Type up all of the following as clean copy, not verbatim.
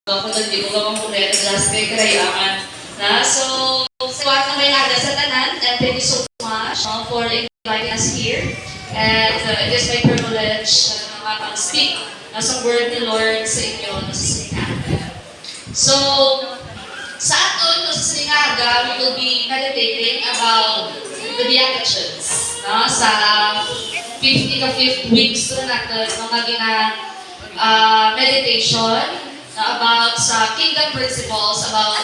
Kung hindi ko ka mamulit, last kay karayangan. So, what na may nada sa tanan, and thank you so much for inviting us here. And it is my privilege na makapag-speak sa word ni Lord sa inyo na sa Sinaga. So, sa aton, sa Sinaga, we will be meditating about the Beatitudes. Sa 55th weeks na natin, mga meditation about sa kingdom principles about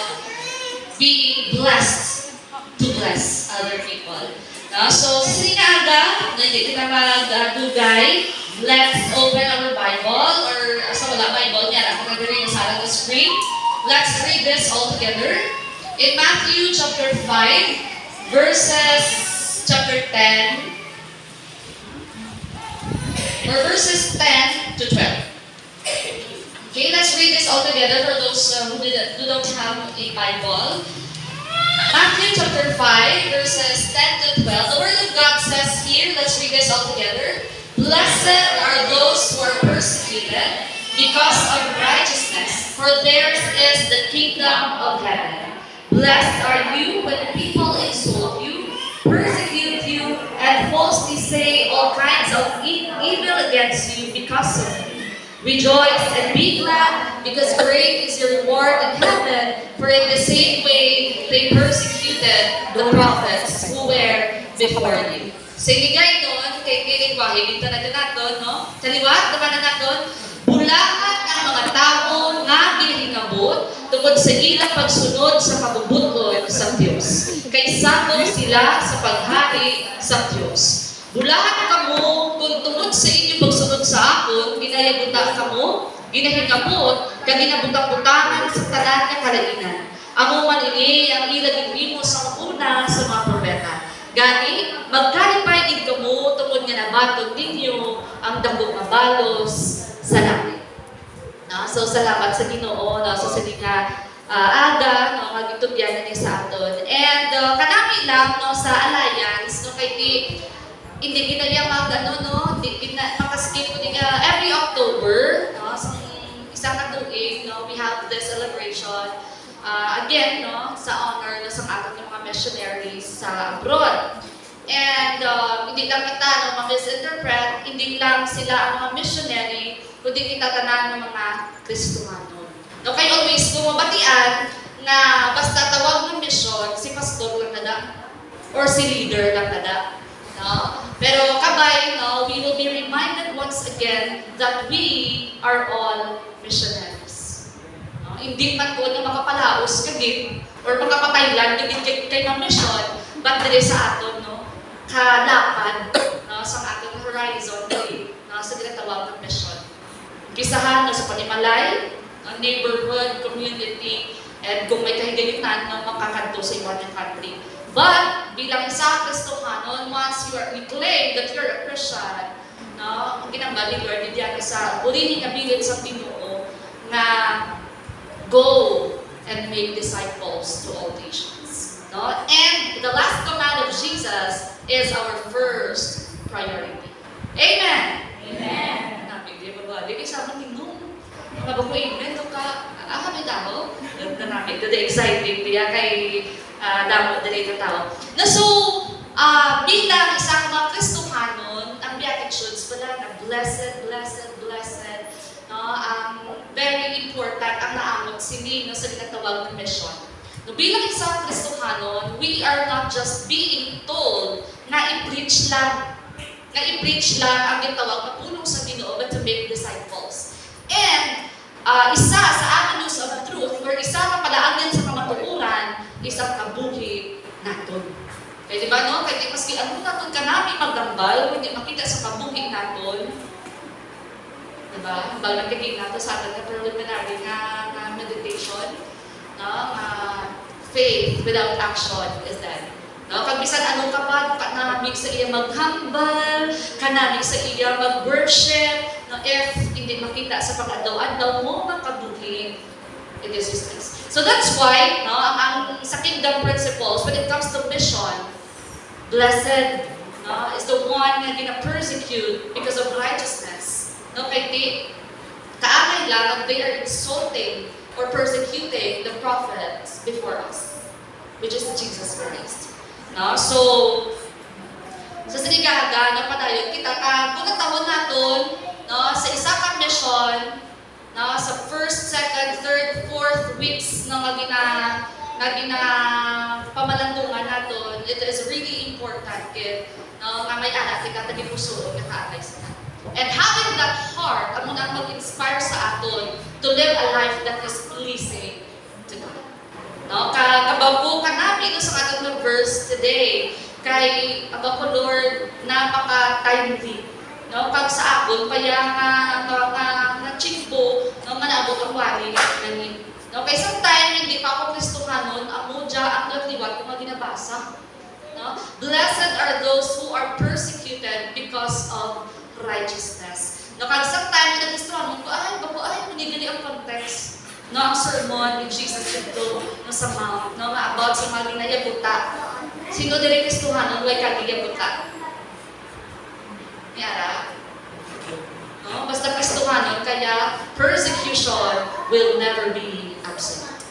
being blessed to bless other people. So, sa Sinaga, hindi kita mag-dugay, let's open our Bible, or sa wala Bible niya, ako nagawin yung sa the screen. Let's read this all together. In Matthew chapter 5, verses chapter 10, or verses 10 to 12. Okay, let's read this all together for those who don't have a Bible. Matthew chapter 5, verses 10 to 12. The Word of God says here, let's read this all together. Blessed are those who are persecuted because of righteousness, for theirs is the kingdom of heaven. Blessed are you when people insult you, persecute you, and falsely say all kinds of evil against you because of me. Rejoice and be glad, because great is your reward in heaven, for in the same way they persecuted the prophets who were before you. Sa iligay doon, kay Kiling dito natin natin, no? Kaliwat, naman na natin, bulakan ang mga tao nga ginahingabot tungkol sa ilang pagsunod sa kabubuton sa Diyos. Kaysamo sila sa paghari sa Diyos. Bulahan kamo kung tungod sa inyong pagsunod sa akon, ginayabuta kamo, ginahingabot, kag ginabutak-butakan sa tanan nga kalainan. Amo man ini ang ilang mo sa una sa mga propeta. Gani, magkalipay din kamo tungod nga nabaton ninyo ang dambog mabalos sa langit. So salamat sa Ginoo, so sa nga aga, magitubyan niya sa aton. And kanami lang sa Alliance, kay hindi kita niya hindi kita makaskip ko niya every October, sa isang katuig, we have this celebration again, sa honor sa ating mga missionaries sa abroad. And hindi lang kita ma-misinterpret, hindi lang sila ang mga missionary, kundi kita tanan ng mga Kristohano. Kaya always kumabatian na basta tawag ng mission, si pastor lang nada, or si leader lang nada. Pero kabay, we will be reminded once again that we are all missionaries. Hindi man ko na makapalaos kagit or makapataylan kagit kay mission, but dili sa aton, kalapad sa atong horizon dili sa ginatawag ng mission. Kisahan sa panimalay, neighborhood, community, and kung may kahigayunan na makakanto sa ibang country. But, bilang isang Kristohanon, once we claim that you're a Christian, ang ginambali, Lord, hindi ako sa ulihin na bilin sa Ginoo na go and make disciples to all nations. And the last command of Jesus is our first priority. Amen! Amen! Hindi ba ba? Hindi sa amin tingnan. Mabago amen, ka, may tao. Namin, the exciting niya kay damo dito tao. So, bilang isang mga Kristohanon, ang Beatitudes pala na blessed, blessed, blessed, very important ang naamot sini sa ginatawag ng mission. Bilang isang Kristohanon, we are not just being told na i-preach lang ang gitawag na pulong sa Ginoo, but to make disciples. And isa sa avenues of truth, or isa na palaagyan sa kamatuuran, isang kabuhi naton. Kaya diba, kaya di maski ano naton ka namin magdambal, kung di makita sa kabuhi naton, diba? Hambal nagkaging nato sa atin na preliminary na meditation, faith without action is dead. Kag bisan anong kapag kanamig sa iya maghambal, kanamig sa iya mag-worship, if hindi makita sa pag-adlaw-adlaw mo makabuhi, it is useless. So that's why, ang sa kingdom principles, when it comes to mission, blessed is the one na gina-persecute because of righteousness. Kaya Kaamay lang, they are insulting or persecuting the prophets before us, which is Jesus Christ. No? So, sa sinigaga, no, padayon kita ka, kung natahon natin, no, sa isa kang mission, no, sa first, second, third, fourth weeks no, nga pamalandungan natin, it is really important kid, no, nga may anak, tika tagi puso, nga kaagay sa natin. And having that heart, ang muna mag-inspire sa aton to live a life that is pleasing to God. No, kabago ka namin sa atong verse today, kay ako Lord, napaka-timely. No, kag sa akon, kaya nga chimpo, no, manabot ang wali ngayon. No, kay sometime, hindi pa ako Kristohanon, amo dya ang nagliwat kung ginabasa. No? Blessed are those who are persecuted because of righteousness. No, kag sometime, nag-Kristohanon ko, ay, manigali ang context. No, ang sermon ni Jesus dito, no, sa Mount, no, about sa mga ginayabuta. Sino diri Kristohanon, way kagiyabuta? Yara? No, basta Kristohanon, kaya persecution will never be absent.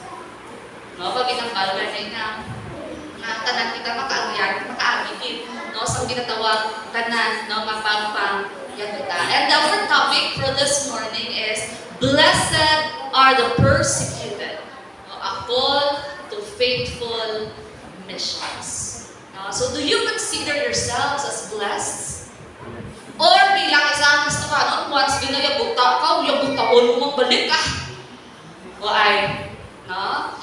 No, pag inambal na tanan kita makaagigin, no, sa ginatawag tanan, no, mapangpang yabuta. And our topic for this morning is, blessed are the persecuted. No, a call to faithful missions. So do you consider yourselves as blessed? Or bilang isang Kristohanon, once ginayabuta ka, yabutaon mo magbalik ka. O ay, no?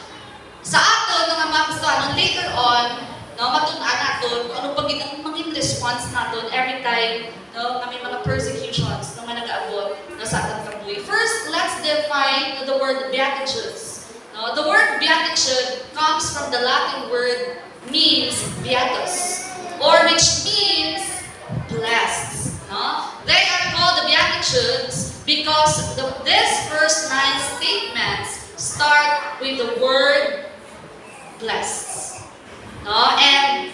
Sa ato, mga Kristohanon, later on, no, matunan natin kung ano pag maging response natin every time, no, kami mga persecutions na nag-aabot no, sa ating kabuhi. First, let's define the word beatitudes. No, the word beatitude comes from the Latin word means beatus, or which means blessed. No? They are called the Beatitudes because these first 9 statements start with the word blessed. No? And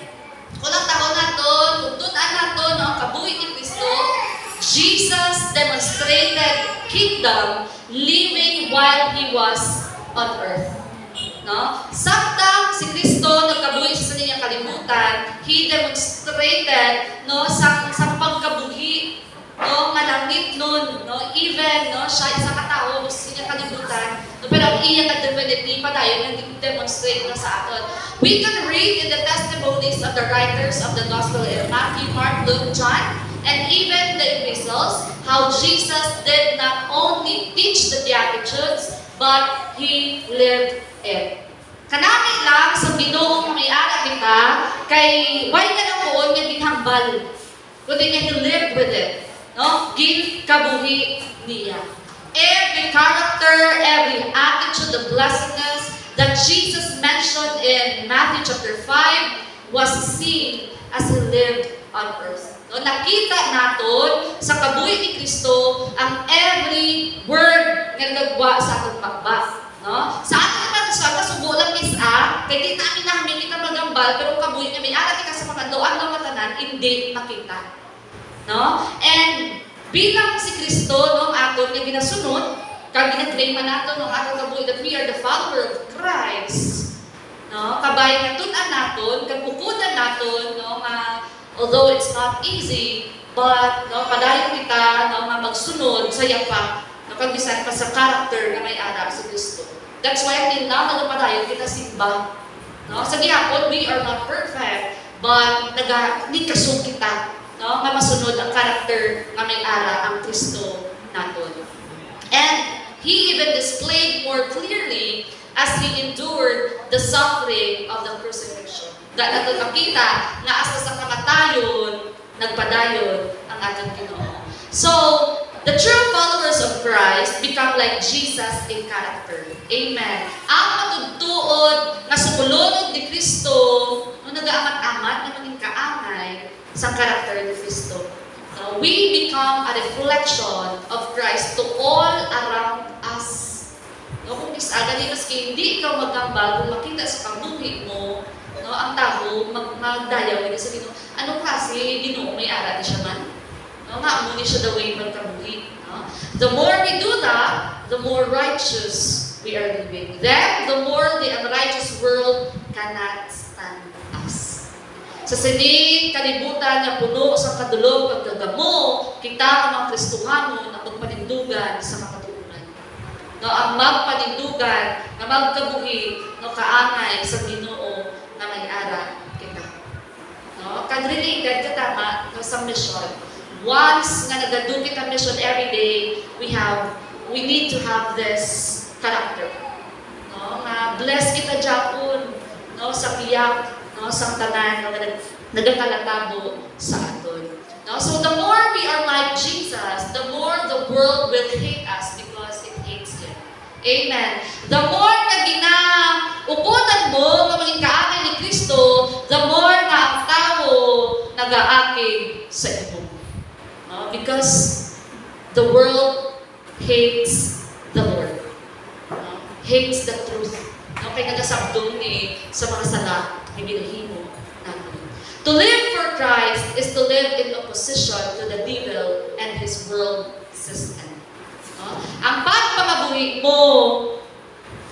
kung ang taon natin, kung tunan natin ang kabuhi ni Kristo, Jesus demonstrated kingdom living while He was on earth. No? Samtang si Kristo nagkabuhi sa niyang kalibutan, He demonstrated no, sa pagkabuhi no, malangit nun, no, even no, siya isang katao sa niyang kalibutan, no, pero ang iyang divinity pa tayo nag-demonstrate na sa atin. We can read in the testimonies of the writers of the Gospel in Matthew, Mark, Luke, John, and even the epistles, how Jesus did not only teach the Beatitudes, but He lived it. Kanami lang sa Ginoong may-ara kita, kay why ka na po nga ginhambal, kundi nga He lived with it. No? Gin kabuhi niya. Every character, every attitude of blessedness that Jesus mentioned in Matthew chapter 5 was seen as He lived on earth. No, nakita natin sa kabuhi ni Kristo ang every word nga nagwa sa atong bakbak. No? Sa atin naman siya, kasubo lang isa, kaya di namin namin kita magambal, pero kabuhi niya may arat ka sa mga doang ng matanan, hindi makita. No? And bilang si Kristo, no, aton nga ginasunod, kag ginag-claim man nato ng atong kabuhi that we are the follower of Christ. No? Kabay nga tunan naton, kag bukudan naton, no, although it's not easy, but no, padayon kita no, nga magsunod sa yapak, no, kag bisan pa sa character nga may ara sa Kristo. That's why until now, nagpadayon kita simba. No? Sa gihapon, we are not perfect, but nagnikasong kita, no, nga masunod ang character nga may ara ang Kristo naton. And He even displayed more clearly as He endured the suffering of the crucifixion. Dahil natin makita na hasta sa kamatayon, nagpadayon ang ating Ginoo. So, the true followers of Christ become like Jesus in character. Amen. Ang matugtuod na sumulunod ni Kristo, no, nag-aamat-amat na maging kaangay sa karakter ni Kristo. We become a reflection of Christ to all around us. No, kung isagad maski hindi ikaw magambal, kung makita sa kabuhi mo, no, ang tao magdayaw sa Ginoo. Ano kasi Ginoo may ara di siya man? No, nga mo ni siya the way magkabuhi. No? The more we do that, the more righteous we are living. Then, the more the unrighteous world cannot stand us. Sa sini, kalibutan nga puno sa kadulog pagkagamo, kita ang mga Kristohanon ang magpanindugan sa makatuunan. No, ang magpanindugan, na magkabuhi, no, kaangay sa Ginoo na may ara kita. No, kag-related katama no, sa mission. Once nga nagadu kita mission every day, we need to have this character. No, nga bless kita Japon, no, sa piyak, no, sa tanan, no, nagakalatabo sa aton. No, so the more we are like Jesus, the more the world will hate us because it hates Him. Amen. The more na ginaupunan mo nga maging kaangay ni Kristo, the more na ang tao nag-aakig sa imo. No, because the world hates the Lord. No, hates the truth. No, kaya nagasabdong ni sa mga sala ni binahimo natin. To live for Christ is to live in opposition to the devil and his world system. No? Ang pagpamabuhi mo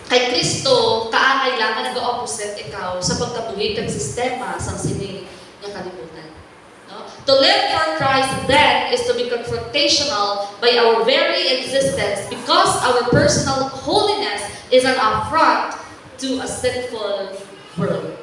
kay Kristo, kaangay lang na nag-opposite ikaw sa pagkabuhi kang sistema sa sining ng kalibutan. No? To live for Christ then is to be confrontational by our very existence because our personal holiness is an affront to a sinful world.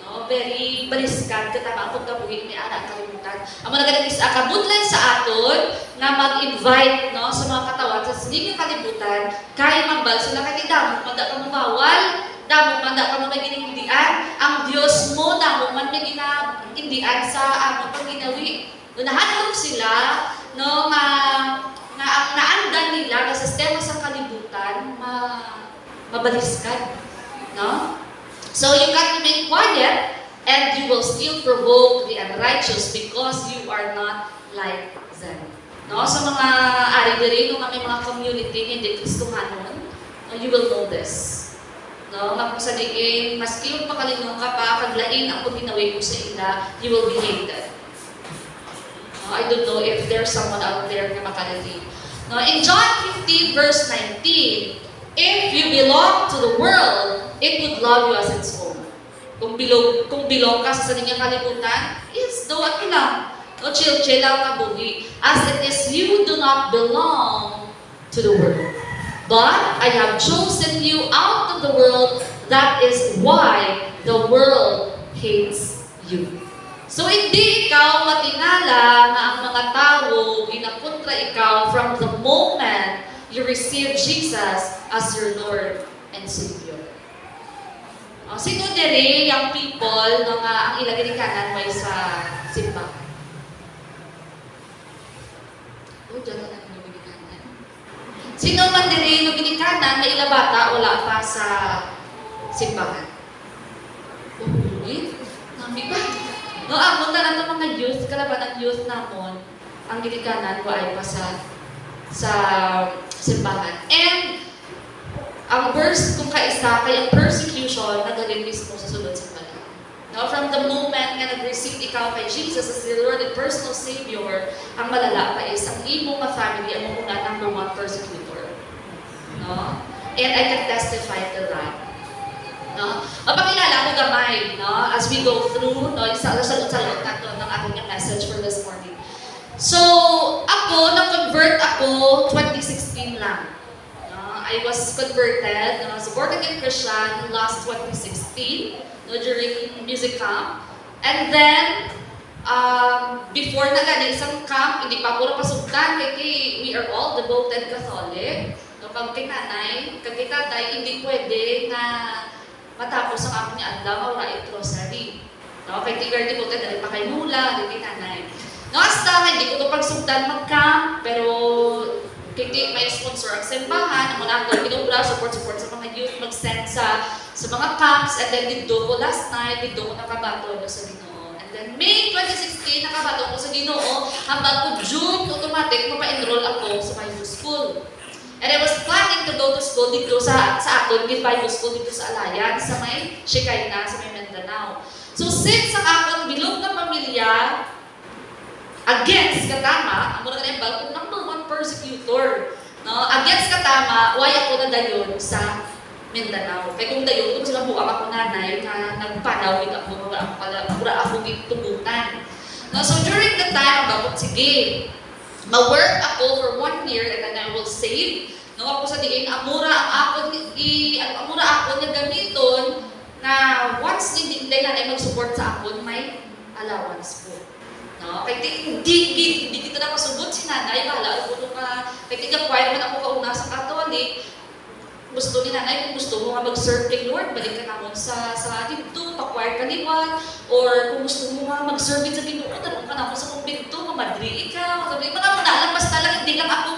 No? Very baliskan katama ang pagkabuhi ni anak kalimutan. Ang mga nagagis akabudlan sa aton na mag-invite no sa mga katawan sa sining kalibutan kay mambal sila kay damo manda ka mabawal, damo manda ka maginindian ang Dios mo damo man maginindian sa among paginawi. Unahan sila no nga ang naandan nila nga sistema sa kalibutan mabaliskan. No? So you can remain quiet and you will still provoke the unrighteous because you are not like them. No? Sa mga ari diri no may mga community hindi Kristohanon, you will know this. No? Nga kung sa diin, maski yung pakalinong ka pa, kaglain ang paginawi ko sa ila, you will be hated. No? I don't know if there's someone out there na makalali. No? In John 15 verse 19, if you belong to the world, it would love you as its own. Kung bilong ka sa saninyang kalibutan, yes, do what lang. No, chill lang kabuhi. As it is, you do not belong to the world. But I have chosen you out of the world. That is why the world hates you. So, hindi ikaw matingala na ang mga tao inakontra ikaw from the moment you receive Jesus as your Lord and Savior. Sino diri yung people na nga ang ilagay kanan may sa simbahan? Diyan na ang ilagay kanan. Sino man diri yung ginikanan na ilabata wala pa sa simbahan? Nami ba? No, amon na lang mga youth, kalaban ang youth namon, ang ginikanan wala pa sa simbahan. And ang verse kung kaisa kay ang persecution nagaling mismo sa sulod sa simbahan. No, from the moment nga nag-receive ikaw kay Jesus as your Lord and personal Savior, ang malala pa is ang imong family ang mga number one persecutor. No? And I can testify to that. No? Mapakilala ko gamay, no? As we go through, no, salot-salot nato ng aking message for this morning. So, ako, na-convert ako 2016 lang. I was converted as a born-again Christian last 2016 during music camp. And then, before na gani isang camp, hindi pa puro pasugtan, kaya we are all devoted Catholic. No, kag kinanay, kag tatay, hindi pwede na matapos ang aking adlaw wala it rosary. No, kay tigar devoted dali pa kay mula, dali kinanay. No, hasta hindi ko to pagsugdan mag-camp, pero kaya may sponsor ang simbahan, ang mga aktor, kinubra, support sa mga youth, mag-send sa mga camps, and then dito ko last night, dito ko nakabato sa Ginoo. And then May 2016, nakabato ko sa Ginoo, hanggang ko June, automatic, mapa-enroll ako sa Bible School. And I was planning to go to school dito sa aton, with Bible School dito sa Alayan, sa may Shikayna, sa may Mindanao. So since ang akong bilog na pamilya, against katama, ang muna ka na yung balkong number one mga persecutor. No? Against katama, why ako na dayon sa Mindanao. Kaya kung dayon, kung sila buwang ako nanay na nagpanawin ako, wala ako gitugutan. No? So during the time, bakit sige, ma-work ako for 1 year and then I will save. No, ako sa diin, amura ako na gamiton na once hindi na mag-support sa ako, may allowance po. No? Kaya hindi kita na masugod si nanay, bahala ako ka, kaya tig-acquire man ako kauna sa Catholic, gusto ni nanay, kung gusto mo nga mag-serve kay Lord, balik ka naman sa dito, pa-choir ka liwan, or kung gusto mo nga mag-serve sa Ginoo, tanong ka naman sa kumbento, mamadri ka, mga alam, basta lang, hindi lang ako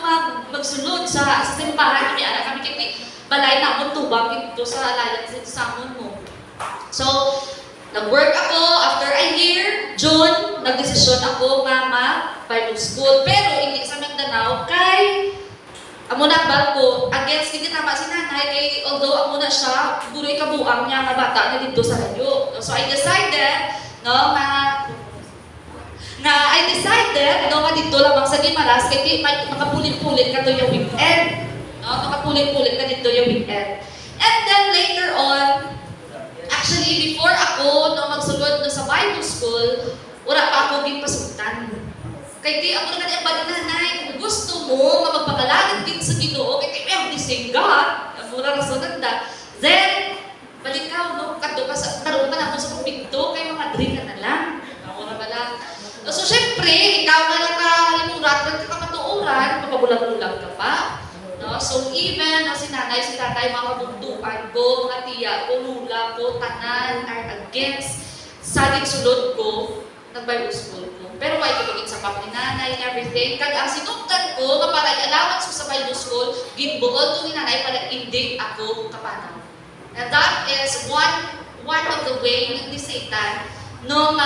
magsunod sa simbahan, kami anak kami kaya balay na akong tubang ito sa alliance sa samon mo. So, nag-work ako, after a year, June, nagdesisyon ako, mama, Bible school, pero hindi sa Mindanao, kay amo na ko, against hindi tama si nanay, kay although amo na siya, siguro ikabuang niya nga bata na dito sa rayo. So I decided, no, I decided, no, nga dito lamang sa Guimaras, kay makapulit-pulit ka to yung weekend. No, makapulit-pulit ka dito yung weekend. And then later on, actually, before ako no, magsulod no, sa Bible school, wala pa ako gipasutan. Kaya di ako naman yung balik nanay, kung gusto mo, magpapalagan din sa Ginoo, kaya may ang dising God, ang mura rasonan da. Then, balik ka, no, karoon ka naman sa kumpinto, kaya mamadri ka na lang. Mura ba lang? So, syempre, ikaw na lang halimurat ka kamatuoran, mapabulag-bulag ka pa. No? So, even si nanay, si tatay, mga kabuntuan ko, mga tiya ko, lula ko, tanan, are against sa sulod ko, nag-Bible school ko. Pero why ko sa pap ni nanay and everything. Kag ang sinugtan ko, kapag allowance ko sa Bible school, ginbuol ko ni nanay para hindi ako kapanaw. And that is one of the way ni Satan no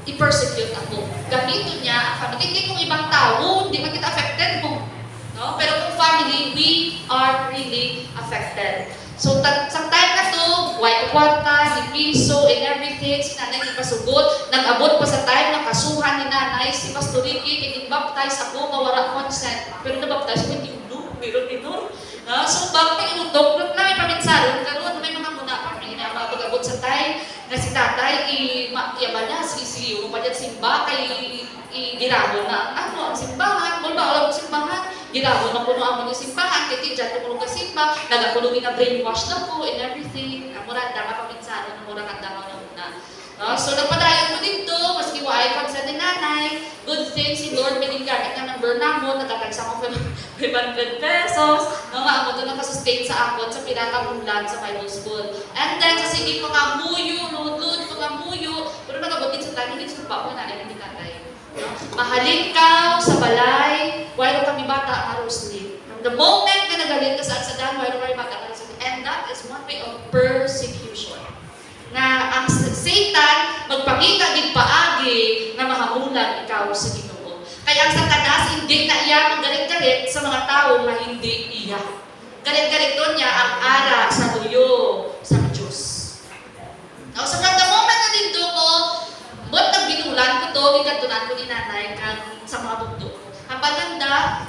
i-persecute ako. Gamitin niya ang family. Hindi kung ibang tao, hindi man kita affected mo. No? Pero kung family, we are really affected. So, sa time na to, white kwarta, ni piso, and everything, si nanay ipasugot, nag-abot pa sa time na kasuhan ni nanay, si Pastor Ricky, kinibaptize ako, mawala consent. Pero nabaptize ko, hindi ulo, minor. So, bago may inundok, may paminsaron, karoon, may mga muna pa, may pag-abot sa time, na si tatay, iyaba niya, sisiyo pa dyan simba, kay girado na, ang simbahan, wala alam ko simbahan, girado na puno ang mga simbahan, kaya dyan puno ka simba, nagakulungin na brainwash na po and everything, ang muranda ka paminsaron, ang murang handa ka na muna. So, nagpadayan mo dito, maski waay pag sa nanay, good thing si Lord, may gamit na number na mo, nagkatagsa ko 500 pesos, ako doon nakasustain sa akon sa pinakamulan sa Bible school. And then, sa sige ko nga muyo, lulod ko nga muyo, pero nagabagin sa tayo, hindi sumpa ko na hindi tatay. Mahalin ka sa balay, while kami bata, marusli. The moment na nagaling ka sa daan, while kami bata, marusli. And that is one way of persecution. Na ang Satan magpakita din paagi na mahamulan ikaw sa Ginoo. Kaya ang Satanas hindi na iya magalit-galit sa mga tao na hindi iya. Galit-galit doon niya ang ara sa tuyo sa Diyos. Now, so from the moment na dito ko, ba't nagbinulan ko to, ikatunan ko ni nanay kang sa mga bugdo ko. Ang paganda,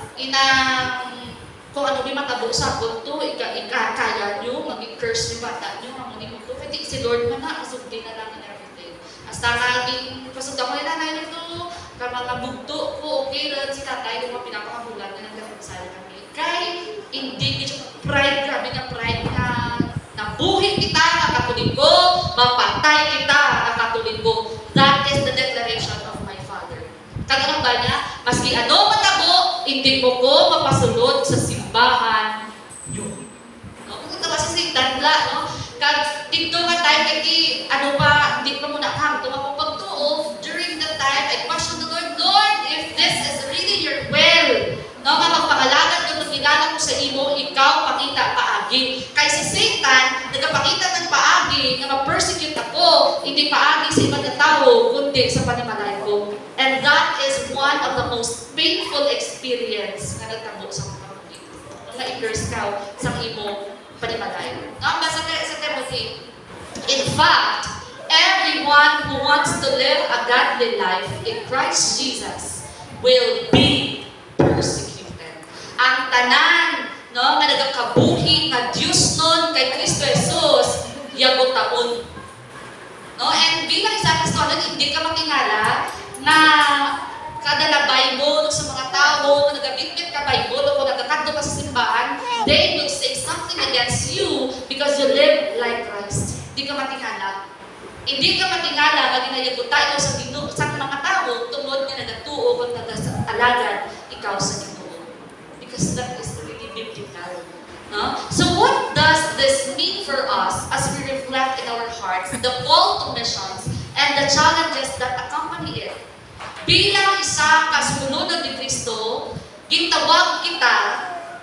kung ano may matabo sa bunto, ikakaya nyo, mag-curse yung bata nyo, ang mga bunto. Kasi si Lord mo na, kasugdi na lang and everything. Hasta naging pasugda ko yung nanay nito, ka mga bugdo ko, okay rin si tatay, kung mga pinapakabulan na nagkakasala kami. Kaya hindi ito pride, grabe nga pride na buhin kita, nakatulig ko, mapatay kita, nakatulig ko. That is the declaration of my father. Kagano'n ba niya? Maski ano matabo, hindi mo ko mapasunod sa simbahan nyo. No? Kung ito kasi Satan no? Kag dito nga tayo, kaya ano pa, hindi pa muna kam, ito mapapagtuo. During that time, I questioned the Lord, Lord, if this is really your will, no, mapagpangalagan ko nung kilala ko sa imo, ikaw pakita paagi. Kaya si Satan, nagpakita ng paagi na ma-persecute ako, hindi paagi sa ibang tao, kundi sa panimalay ko. And that is one of the most painful experience na nagtamo sa mga pamilya. Na-curse ka sa imo panimalay. Ang basa sa Timothy, in fact, everyone who wants to live a godly life in Christ Jesus will be persecuted. Ang tanan, no, nga nagakabuhi nga Diyos nun kay Kristo Jesus, yagot taon. No, and bilang isa ka student, hindi ka matingala na kada na Bible sa mga tao, nagabitbit ka Bible o nagkakadto ka sa simbahan, they will say something against you because you live like Christ. Hindi ka matingala. Hindi ka matingala nga ginayaguta ikaw sa mga tao tungod nga nagatuo kung nag-alagad ikaw sa Ginoo. Because that is really biblical. No? So what does this mean for us as we reflect in our hearts the call to missions and the challenges that accompany it? Bilang isa kasunod ni Kristo, gintawag kita,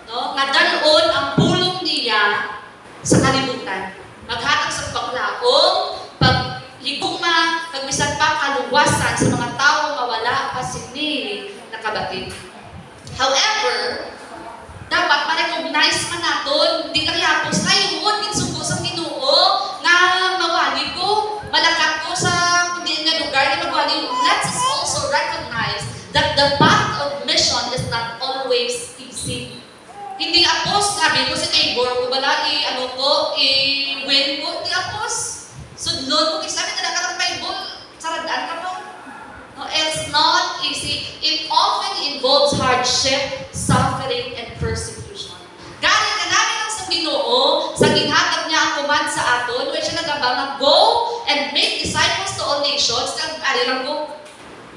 no, nga dalon ang pulong niya sa kalibutan. Maghatag sa paglaom, paghigugma, pagbisan pa kaluwasan sa mga tao nga wala pa sini nakabatid. However, dapat ma-recognize man naton, di lang yapos ay huwag ginsugo sa Ginoo nga mawali ko, malakat ko sa kundi nga lugar na magwali. Let's also recognize that the path of mission is not always easy. Hindi apos, sabi ko sa neighbor ko, bala i-win ko, hindi apos. Sudlon mo, sabi na ka ng Bible, saradaan ka pa. No, it's not easy. It often involves hardship, suffering, and persecution. Galing ka namin ang sa Ginoo, sa ginhatag niya ang command sa aton, when siya nagabang na go and make disciples to all nations, nag-arilang ko,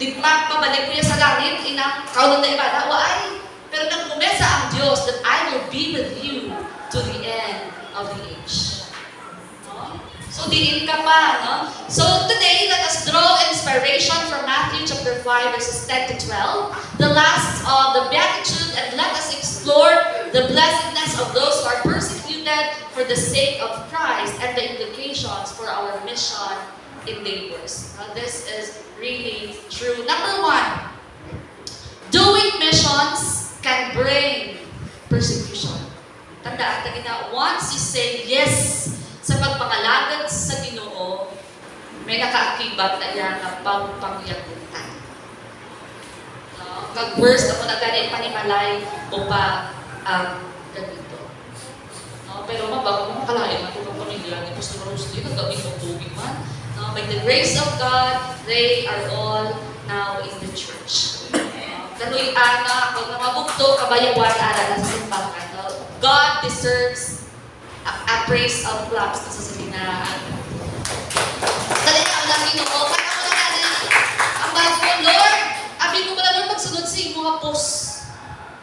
di pabalik ko niya sa langit, inang kaunan na ibada, waay. Pero nagpromesa ang Diyos that I will be with you to the end of the age. No? So, diin ka pa, no? So, today, let us draw inspiration from Matthew chapter 5, verses 10 to 12, the last of the Beatitude, and let us explore the blessedness of those who are persecuted for the sake of Christ and the implications for our mission endeavors. Now, this is really true. Number one, doing missions can bring persecution. Tandaan na once you say yes sa pagpangalagad sa Ginoo, may nakaakibat na yan ng pagpangyagutan. Kag-worst ako na ganit panimalay o pa ganito. Pero mabago mo makalain ako ng pamilya ni Pastor Rusty, nagawin kong tubig man. By the grace of God, they are all now in the church. Daloy ana, kung namabugto, kabayawan ara na sa simbahan. God deserves a praise of claps sa sasinaan. Dali na ang lagi nyo, kaya ako na natin ang bago, Lord, abin mo pala Lord, magsunod sa imo hapos.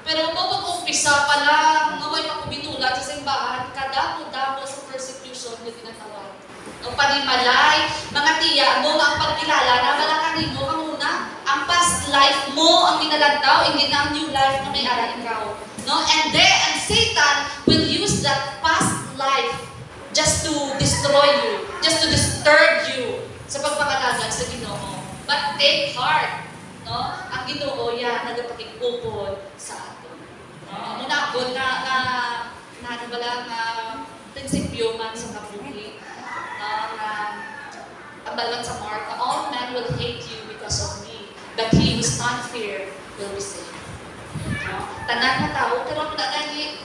Pero mag-umpisa pa lang, naway makubitulat sa simbahan, kadamo-damo sa persecution na tinatawag. Ang panimalay, mga tiya mo, ang pagkilala na malakanin mo, ang past life mo ang minalantaw, hindi na ang new life na may ara ikaw. No? And Satan will use that past life just to destroy you, just to disturb you sa pagpangalagad sa Ginoo. But take heart, no? Ang Ginoo yan nagapakikupod sa aton. No? Muna ako na prinsipyo man sa kabuhi, ang balat sa Mark, all men will hate you because of me, but he who's not fear will be saved. No? Tanan na tao, pero ako na gani,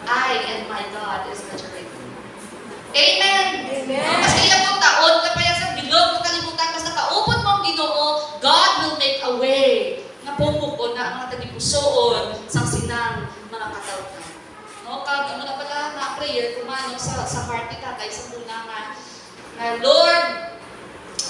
I and my God is better than you. Amen! Amen! No? Mas kaya mo taon, kapaya sa bilog, makalimutan, basta kaupot mo ang Ginoo, God will make a way na pumukon na ang mga tagipusoon sa sinang mga katawhan. No? Kag ano na pala na prayer, kumano sa heart ni tatay, sa muna nga, Lord,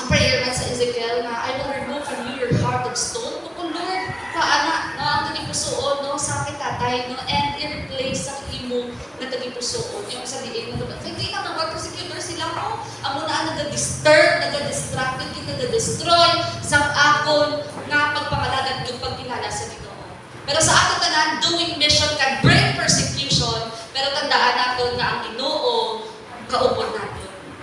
ang prayer man sa Ezekiel na I will remove from you your heart of stone. Kung Lord, paana, no, ang tagipusoon, no, sa akin tatay, no, and i-replace ang imo na tagipusoon. Yung sa diin, no, hindi na mga persecutor sila mo. Ang muna nag-disturb, nag-distract, nag-destroy sa akon nga pagpangalagad yung pagkilala sa Ginoo. Pero sa ato tanan, doing mission can bring persecution, pero tandaan natin nga ang Ginoo kaupod natin.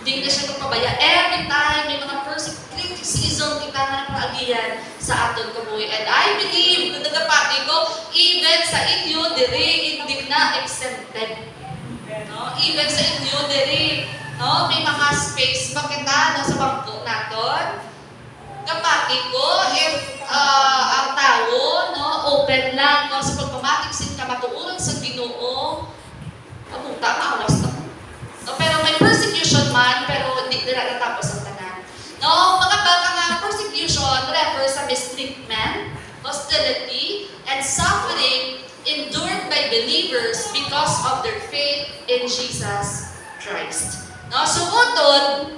Hindi na siya magpabaya. Every time may mga criticism kita na nakaagihan sa aton kabuhi. And I believe, kung nagapati ko, even sa inyo, diri, hindi na exempted. No? Even sa inyo, diri, no? May mga space ba kita no, sa bangko naton. Kapati ko, if ang tao, no, ma-open lang no, sa pagpamatik sin ka matuuran sa Ginoo. Amunta, maawas na. No, pero may persecution man, pero hindi nila natapos ang tanan. No, mga baka nga persecution refers sa mistreatment, hostility, and suffering endured by believers because of their faith in Jesus Christ. No, sumutod,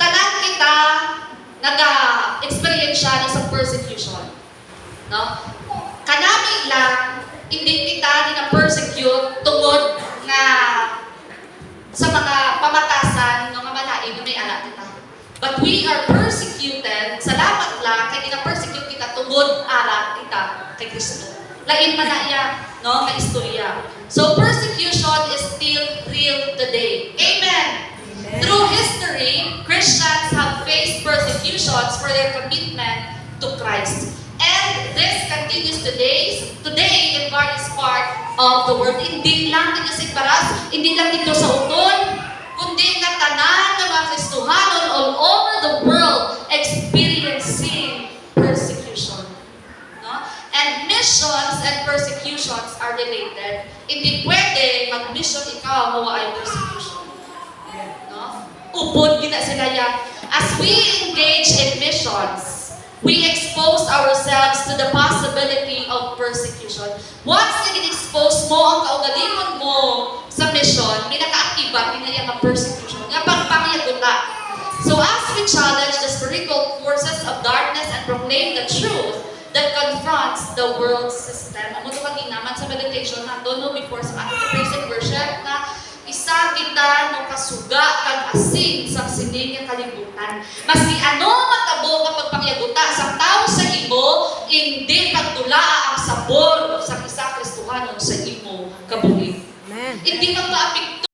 tanan kita naga-experience siya sa persecution. No? Kanami lang, hindi kita na-persecute tungod na sa mga pamatasan ng mga malain na may anak kita. But we are persecuted, salamat lang, kaya na-persecute kita tungod anak kita kay Kristo. Lain man na iya, no, may istorya. So persecution is still real today. Amen. Through history, Christians have faced persecutions for their commitment to Christ. And this continues today in various parts of the world. Hindi lang dito sa Ibaras, hindi lang dito sa Uton, kundi nga tanan ng mga Kristohanon all over the world experiencing persecution. No? And missions and persecutions are related. Hindi pwede mag-mission ikaw mo ay persecution. No? Upod gina sila yan. As we engage in missions, we expose ourselves to the possibility of persecution. Once nag-expose mo ang kaugalingon mo sa mission, may naka-akibat, may nayang persecution. Nga pangpangyagota. So as we challenge the spiritual forces of darkness and proclaim the truth that confronts the world system. Amo ito kaginaman sa meditation na doon before sa ating praise and worship na isa kita no kasuga kag asin sa sining nga kalibutan. Maski ano matabo kapag pangyaguta sa tao sa imo, hindi pagdulaa ang sabor sa isa Kristohanon sa imo kabuhi. Amen. Hindi magpaapi